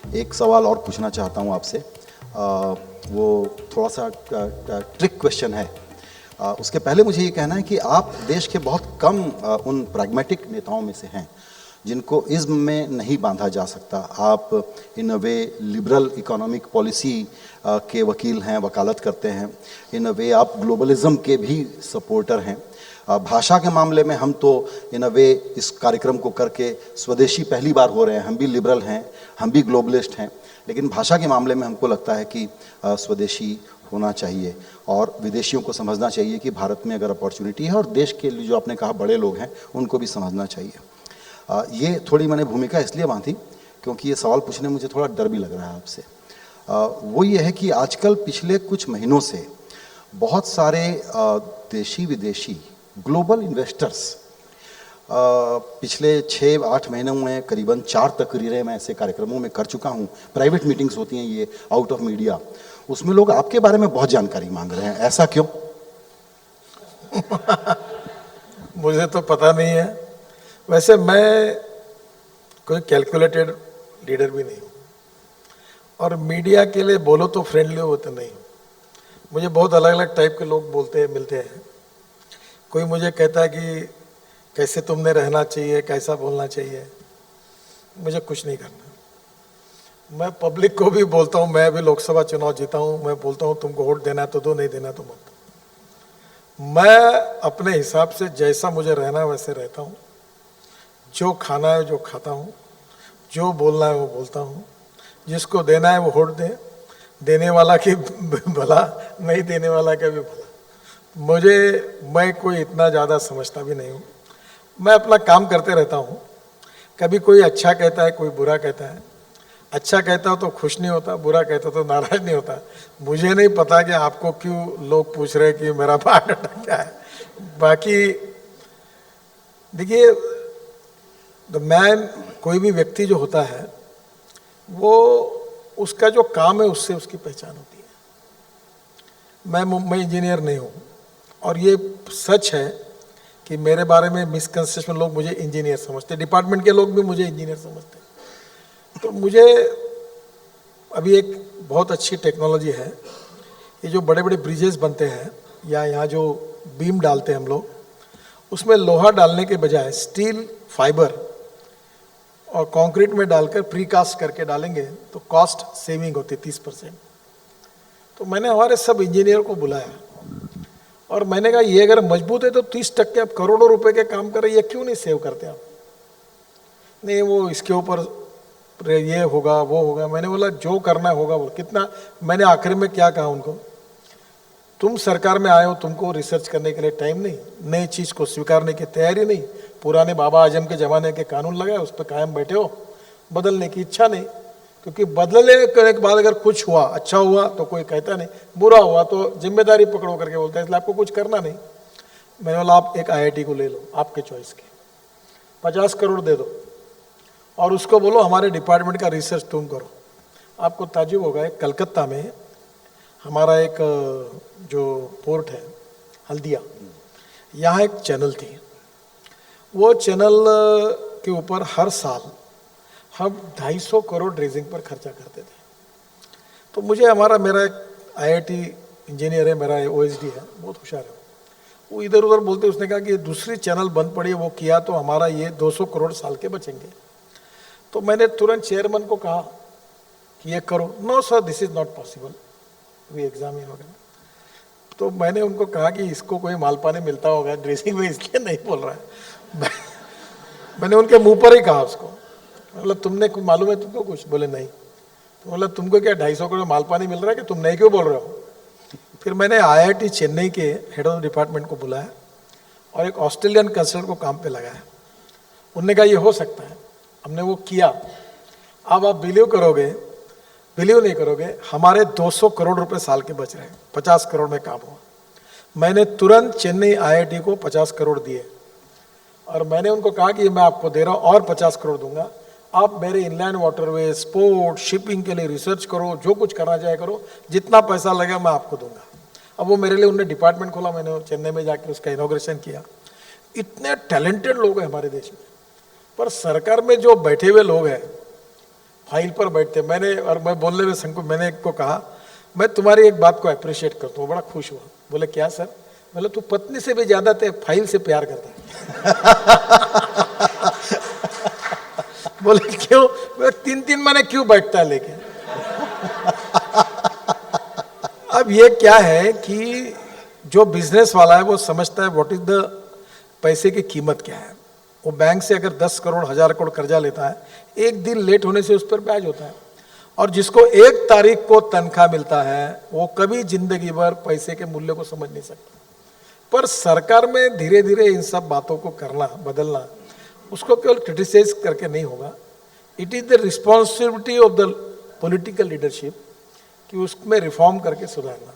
एक सवाल और पूछना चाहता हूँ आपसे। वो थोड़ा सा ट्रिक क्वेश्चन है। उसके पहले मुझे ये कहना है कि आप देश के बहुत कम उन प्रैग्मेटिक नेताओं में से हैं जिनको इज्म में नहीं बांधा जा सकता। आप इन अ वे लिबरल इकोनॉमिक पॉलिसी के वकील हैं, वकालत करते हैं। इन अ वे आप ग्लोबलिज्म के भी सपोर्टर हैं। भाषा के मामले में हम तो इन अ वे इस कार्यक्रम को करके स्वदेशी पहली बार हो रहे हैं। हम भी लिबरल हैं, हम भी ग्लोबलिस्ट हैं, लेकिन भाषा के मामले में हमको लगता है कि स्वदेशी होना चाहिए और विदेशियों को समझना चाहिए कि भारत में अगर अपॉर्चुनिटी है, और देश के लिए जो आपने कहा बड़े लोग हैं उनको भी समझना चाहिए। ये थोड़ी मैंने भूमिका इसलिए बांधी क्योंकि ये सवाल पूछने में मुझे थोड़ा डर भी लग रहा है आपसे। वो ये है कि आजकल पिछले कुछ महीनों से बहुत सारे देशी विदेशी ग्लोबल इन्वेस्टर्स पिछले 6-8 महीनों में करीबन 4 तकरीरें मैं ऐसे कार्यक्रमों में कर चुका हूँ। प्राइवेट मीटिंग्स होती हैं ये आउट ऑफ मीडिया, उसमें लोग आपके बारे में बहुत जानकारी मांग रहे हैं। ऐसा क्यों? मुझे तो पता नहीं है। वैसे मैं कोई कैलकुलेटेड लीडर भी नहीं हूँ, और मीडिया के लिए बोलो तो फ्रेंडली हो तो नहीं हूँ। मुझे बहुत अलग अलग टाइप के लोग बोलते हैं, मिलते हैं। कोई मुझे कहता है कि कैसे तुमने रहना चाहिए, कैसा बोलना चाहिए। मुझे कुछ नहीं करना। मैं पब्लिक को भी बोलता हूँ, मैं भी लोकसभा चुनाव जीता हूँ, मैं बोलता हूँ तुमको वोट देना है तो दो, नहीं देना तो मत। मैं अपने हिसाब से जैसा मुझे रहना है वैसे रहता हूँ। जो खाना है जो खाता हूँ, जो बोलना है वो बोलता हूँ। जिसको देना है वो वोट दे, देने वाला की भला, नहीं देने वाला का भी भला। मैं कोई इतना ज़्यादा समझता भी नहीं हूँ। मैं अपना काम करते रहता हूँ। कभी कोई अच्छा कहता है, कोई बुरा कहता है। अच्छा कहता हो तो खुश नहीं होता, बुरा कहता तो नाराज नहीं होता। मुझे नहीं पता कि आपको क्यों लोग पूछ रहे हैं कि मेरा बायोडाटा क्या है। बाकी देखिए, द मैन, कोई भी व्यक्ति जो होता है वो उसका जो काम है उससे उसकी पहचान होती है। मैं इंजीनियर नहीं हूँ, और ये सच है कि मेरे बारे में मिसकंसेप्शन, लोग मुझे इंजीनियर समझते, डिपार्टमेंट के लोग भी मुझे इंजीनियर समझते। तो मुझे अभी एक बहुत अच्छी टेक्नोलॉजी है, ये जो बड़े बड़े ब्रिजेस बनते हैं या यहाँ जो बीम डालते हैं हम लोग, उसमें लोहा डालने के बजाय स्टील फाइबर और कंक्रीट में डालकर प्रीकास्ट करके डालेंगे तो कॉस्ट सेविंग होती है 30%। तो मैंने हमारे सब इंजीनियर को बुलाया और मैंने कहा ये अगर मजबूत है तो 30% आप करोड़ों रुपए के काम कर रहे, ये क्यों नहीं सेव करते आप? नहीं, वो इसके ऊपर ये होगा वो होगा। मैंने बोला जो करना होगा वो। कितना, मैंने आखिर में क्या कहा उनको, तुम सरकार में आए हो, तुमको रिसर्च करने के लिए टाइम नहीं, नई चीज को स्वीकारने की तैयारी नहीं, पुराने बाबा आजम के जमाने के कानून लगाए उस पर कायम बैठे हो, बदलने की इच्छा नहीं। क्योंकि बदलने के बाद अगर कुछ हुआ, अच्छा हुआ तो कोई कहता नहीं, बुरा हुआ तो जिम्मेदारी पकड़ो करके बोलता है, इसलिए आपको कुछ करना नहीं। मैंने बोला आप एक IIT को ले लो, आपके चॉइस के, 50 करोड़ दे दो और उसको बोलो हमारे डिपार्टमेंट का रिसर्च तुम करो। आपको ताज्जुब होगा, एक कलकत्ता में हमारा एक जो पोर्ट है हल्दिया, यहाँ एक चैनल थी। वो चैनल के ऊपर हर साल हम 250 करोड़ ड्रेजिंग पर खर्चा करते थे। तो मुझे मेरा एक IIT इंजीनियर है, मेरा OSD है, बहुत होशियार है, वो इधर उधर बोलते, उसने कहा कि दूसरी चैनल बंद पड़ी है, वो किया तो हमारा ये 200 करोड़ साल के बचेंगे। तो मैंने तुरंत चेयरमैन को कहा कि ये करो। No sir, this is not possible, we examine वगैरह। तो मैंने उनको कहा कि इसको कोई माल पानी मिलता होगा ड्रेसिंग में, इसलिए नहीं बोल रहा है। मैंने उनके मुंह पर ही कहा उसको, मतलब तुमने कुछ मालूम है तुमको कुछ? बोले नहीं। तो मतलब तुमको क्या 250 करोड़ माल पानी मिल रहा है कि तुम नहीं क्यों बोल रहे हो? फिर मैंने IIT चेन्नई के हेड ऑफ डिपार्टमेंट को बुलाया और एक ऑस्ट्रेलियन कंसल्टेंट को काम पे लगाया। उनने कहा ये हो सकता है, हमने वो किया। अब आप बिलीव नहीं करोगे, हमारे 200 करोड़ रुपए साल के बच रहे हैं, 50 करोड़ में काम हुआ। मैंने तुरंत चेन्नई IIT को 50 करोड़ दिए और मैंने उनको कहा कि मैं आपको दे रहा हूँ और 50 करोड़ दूंगा, आप मेरे इनलैंड वाटरवे, स्पोर्ट, शिपिंग के लिए रिसर्च करो, जो कुछ करना चाहे करो, जितना पैसा लगेगा मैं आपको दूंगा। अब वो मेरे लिए उन्होंने डिपार्टमेंट खोला, मैंने चेन्नई में जाकर उसका इनॉग्रेशन किया। इतने टैलेंटेड लोग हैं हमारे देश में, पर सरकार में जो बैठे हुए लोग हैं फाइल पर बैठते। मैं बोलने में संकोच, मैंने एक को कहा मैं तुम्हारी एक बात को अप्रिशिएट करता हूँ, बड़ा खुश हुआ। बोले क्या सर? बोले तू पत्नी से भी ज्यादा ते फाइल से प्यार करता है। बोले क्यों? बोले 3-3 महीने क्यों बैठता है लेके। अब ये क्या है कि जो बिजनेस वाला है वो समझता है व्हाट इज द पैसे की कीमत क्या है। वो बैंक से अगर 10 करोड़ 1000 करोड़ कर्जा लेता है, एक दिन लेट होने से उस पर ब्याज होता है। और जिसको 1 तारीख को तनख्वाह मिलता है वो कभी जिंदगी भर पैसे के मूल्य को समझ नहीं सकता। पर सरकार में धीरे धीरे इन सब बातों को करना, बदलना, उसको केवल क्रिटिसाइज करके नहीं होगा। It is the responsibility of the political leadership कि उसमें रिफॉर्म करके सुधारना।